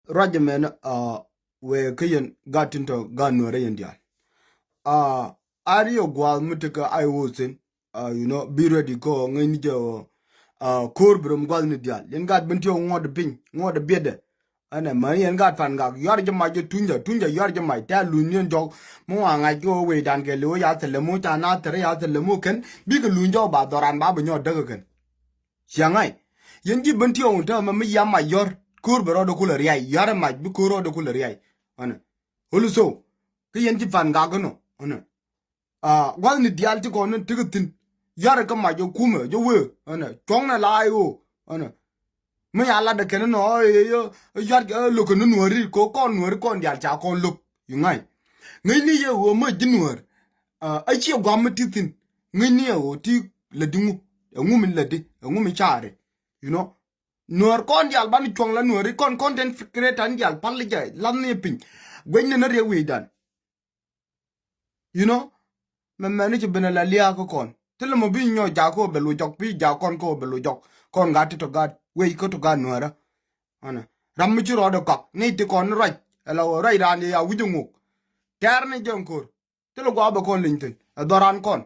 Rajaman we kayan got into gun or India. Are you gwal mutika I was in be ready go nginjo kurbrum gwal ni dia. Yen got bintio ngod ping, ngod bede. Ana mari en got fan gag yar jama je tunja yar jama ta lunyon jog mo anga go we dan ke lo ya tele mo ta na tere ya tele mo ken bi ke lunjo ba doran ba bunyo daga ken. Siangai yen ji bintio unta ma mi yama yor kur bero do kula riai yar ma bi kuro do kula riai ana huluso ke yen ji fan gag no ana gwal ni dial ti ko no tigitin yar ka ma jo kuma jo we ana chong na lai o ana me ala de ken no yo yar lo ko nuer ko kon nuer kon dial cha kon lo yungai ngai ni ye wo ma jinuer a chi gwa ma titin ngai ni o ti le dingu ngumi le di ngumi chare nuer kon dial ban chong la nuer kon content creator dial pal jay lan ni pin gwen na re we dan men meni ci bena la lia ko kon tele mo bi nyo ja ko belu jok bi ja kon ko belu jok kon ga ti to ga we ko to ga nuara ana ram mi ci ro do kok ni ti kon raj ala rai ran ya wujungu ter ni jonkor tele go ba kon lintin doran kon